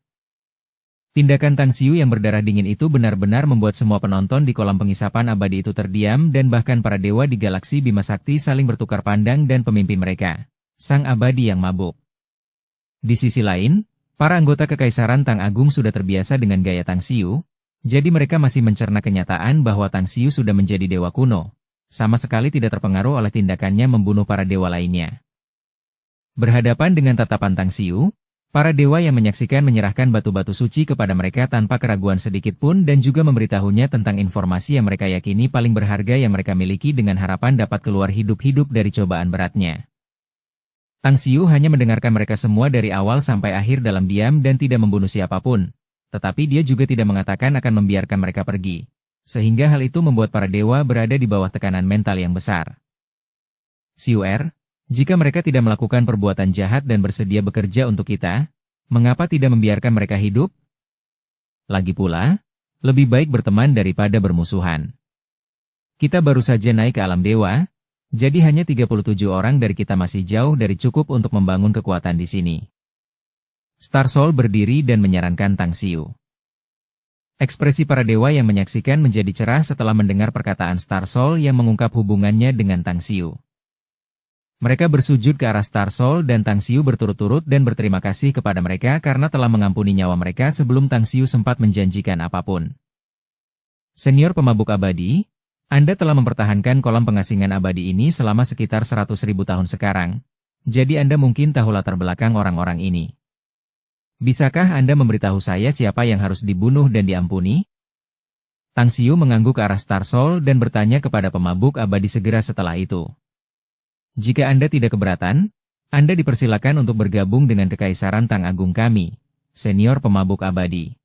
Tindakan Tang Xiu yang berdarah dingin itu benar-benar membuat semua penonton di kolam pengisapan abadi itu terdiam dan bahkan para dewa di galaksi Bima Sakti saling bertukar pandang dan pemimpin mereka, sang abadi yang mabuk. Di sisi lain, para anggota Kekaisaran Tang Agung sudah terbiasa dengan gaya Tang Xiu, jadi mereka masih mencerna kenyataan bahwa Tang Xiu sudah menjadi dewa kuno, sama sekali tidak terpengaruh oleh tindakannya membunuh para dewa lainnya. Berhadapan dengan tatapan Tang Xiu, para dewa yang menyaksikan menyerahkan batu-batu suci kepada mereka tanpa keraguan sedikit pun dan juga memberitahunya tentang informasi yang mereka yakini paling berharga yang mereka miliki dengan harapan dapat keluar hidup-hidup dari cobaan beratnya. Tang Xiu hanya mendengarkan mereka semua dari awal sampai akhir dalam diam dan tidak membunuh siapapun, tetapi dia juga tidak mengatakan akan membiarkan mereka pergi. Sehingga hal itu membuat para dewa berada di bawah tekanan mental yang besar. Xiu'er, jika mereka tidak melakukan perbuatan jahat dan bersedia bekerja untuk kita, mengapa tidak membiarkan mereka hidup? Lagi pula, lebih baik berteman daripada bermusuhan. Kita baru saja naik ke alam dewa, jadi hanya 37 orang dari kita masih jauh dari cukup untuk membangun kekuatan di sini. Star Soul berdiri dan menyarankan Tang Xiu. Ekspresi para dewa yang menyaksikan menjadi cerah setelah mendengar perkataan Star Soul yang mengungkap hubungannya dengan Tang Xiu. Mereka bersujud ke arah Star Soul dan Tang Xiu berturut-turut dan berterima kasih kepada mereka karena telah mengampuni nyawa mereka sebelum Tang Xiu sempat menjanjikan apapun. Senior pemabuk abadi, Anda telah mempertahankan kolam pengasingan abadi ini selama sekitar 100.000 tahun sekarang, jadi Anda mungkin tahu latar belakang orang-orang ini. Bisakah Anda memberitahu saya siapa yang harus dibunuh dan diampuni? Tang Xiu mengangguk ke arah Star Soul dan bertanya kepada pemabuk abadi segera setelah itu. Jika Anda tidak keberatan, Anda dipersilakan untuk bergabung dengan Kekaisaran Tang Agung kami, senior pemabuk abadi.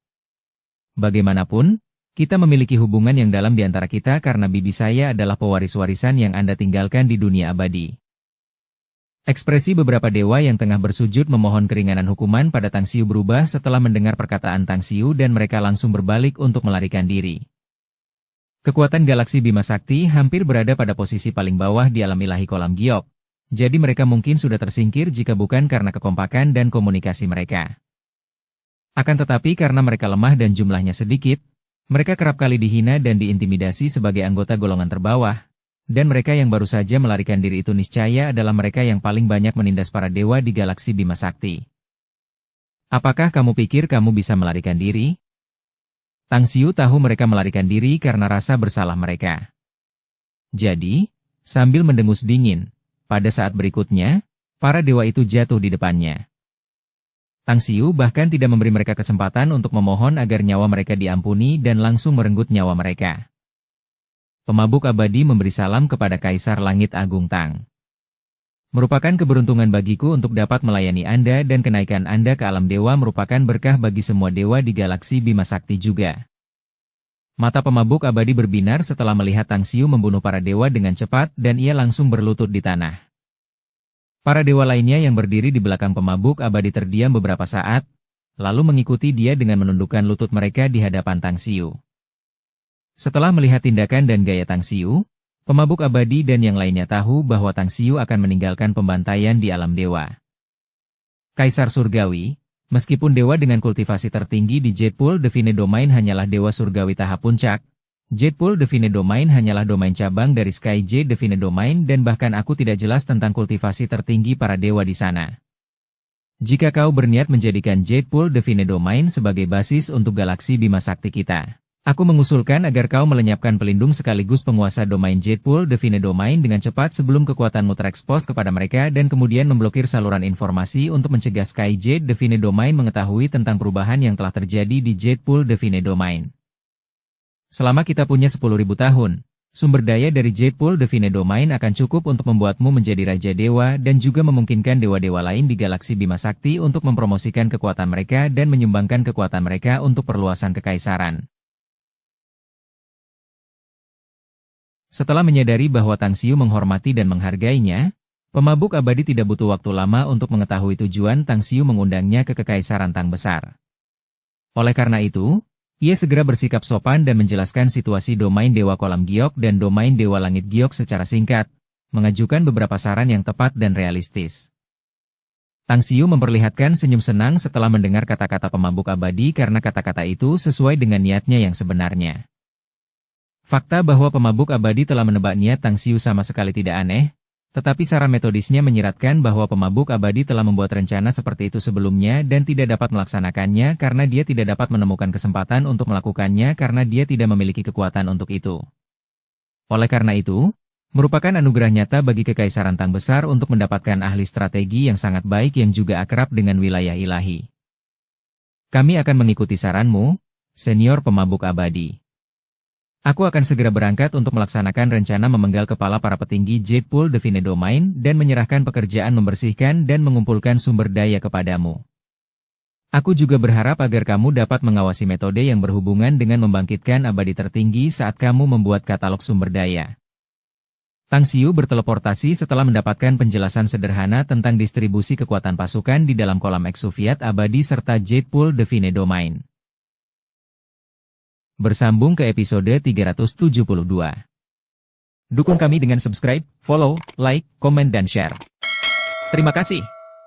Bagaimanapun, kita memiliki hubungan yang dalam di antara kita karena bibi saya adalah pewaris warisan yang Anda tinggalkan di dunia abadi. Ekspresi beberapa dewa yang tengah bersujud memohon keringanan hukuman pada Tang Xiu berubah setelah mendengar perkataan Tang Xiu dan mereka langsung berbalik untuk melarikan diri. Kekuatan galaksi Bima Sakti hampir berada pada posisi paling bawah di alam ilahi kolam giok, jadi mereka mungkin sudah tersingkir jika bukan karena kekompakan dan komunikasi mereka. Akan tetapi karena mereka lemah dan jumlahnya sedikit, mereka kerap kali dihina dan diintimidasi sebagai anggota golongan terbawah, dan mereka yang baru saja melarikan diri itu niscaya adalah mereka yang paling banyak menindas para dewa di galaksi Bima Sakti. Apakah kamu pikir kamu bisa melarikan diri? Tang Xiu tahu mereka melarikan diri karena rasa bersalah mereka. Jadi, sambil mendengus dingin, pada saat berikutnya, para dewa itu jatuh di depannya. Tang Xiu bahkan tidak memberi mereka kesempatan untuk memohon agar nyawa mereka diampuni dan langsung merenggut nyawa mereka. Pemabuk abadi memberi salam kepada Kaisar Langit Agung Tang. Merupakan keberuntungan bagiku untuk dapat melayani Anda dan kenaikan Anda ke alam dewa merupakan berkah bagi semua dewa di galaksi Bima Sakti juga. Mata pemabuk abadi berbinar setelah melihat Tang Xiu membunuh para dewa dengan cepat dan ia langsung berlutut di tanah. Para dewa lainnya yang berdiri di belakang pemabuk abadi terdiam beberapa saat, lalu mengikuti dia dengan menundukkan lutut mereka di hadapan Tang Xiu. Setelah melihat tindakan dan gaya Tang Xiu, pemabuk abadi dan yang lainnya tahu bahwa Tang Xiu akan meninggalkan pembantaian di alam dewa. Kaisar Surgawi, meskipun dewa dengan kultivasi tertinggi di Jetpool Divine Domain hanyalah dewa surgawi tahap puncak, Jetpool Divine Domain hanyalah domain cabang dari Sky J Divine Domain dan bahkan aku tidak jelas tentang kultivasi tertinggi para dewa di sana. Jika kau berniat menjadikan Jetpool Divine Domain sebagai basis untuk galaksi Bima Sakti kita, Aku mengusulkan agar kau melenyapkan pelindung sekaligus penguasa domain Jadepool Divine Domain dengan cepat sebelum kekuatanmu terekspos kepada mereka dan kemudian memblokir saluran informasi untuk mencegah Sky Jade Divine Domain mengetahui tentang perubahan yang telah terjadi di Jadepool Divine Domain. Selama kita punya 10.000 tahun, sumber daya dari Jadepool Divine Domain akan cukup untuk membuatmu menjadi Raja Dewa dan juga memungkinkan dewa-dewa lain di galaksi Bima Sakti untuk mempromosikan kekuatan mereka dan menyumbangkan kekuatan mereka untuk perluasan kekaisaran. Setelah menyadari bahwa Tang Xiu menghormati dan menghargainya, pemabuk abadi tidak butuh waktu lama untuk mengetahui tujuan Tang Xiu mengundangnya ke Kekaisaran Tang Besar. Oleh karena itu, ia segera bersikap sopan dan menjelaskan situasi domain Dewa Kolam Giok dan domain Dewa Langit Giok secara singkat, mengajukan beberapa saran yang tepat dan realistis. Tang Xiu memperlihatkan senyum senang setelah mendengar kata-kata pemabuk abadi karena kata-kata itu sesuai dengan niatnya yang sebenarnya. Fakta bahwa pemabuk abadi telah menebak niat Tang Xiu sama sekali tidak aneh, tetapi saran metodisnya menyiratkan bahwa pemabuk abadi telah membuat rencana seperti itu sebelumnya dan tidak dapat melaksanakannya karena dia tidak dapat menemukan kesempatan untuk melakukannya karena dia tidak memiliki kekuatan untuk itu. Oleh karena itu, merupakan anugerah nyata bagi Kekaisaran Tang Besar untuk mendapatkan ahli strategi yang sangat baik yang juga akrab dengan wilayah ilahi. Kami akan mengikuti saranmu, senior pemabuk abadi. Aku akan segera berangkat untuk melaksanakan rencana memenggal kepala para petinggi Jadepool Divine Domain dan menyerahkan pekerjaan membersihkan dan mengumpulkan sumber daya kepadamu. Aku juga berharap agar kamu dapat mengawasi metode yang berhubungan dengan membangkitkan abadi tertinggi saat kamu membuat katalog sumber daya. Tang Xiu berteleportasi setelah mendapatkan penjelasan sederhana tentang distribusi kekuatan pasukan di dalam kolam Exuviat abadi serta Jadepool Divine Domain. Bersambung ke episode 372. Dukung kami dengan subscribe, follow, like, komen dan share. Terima kasih.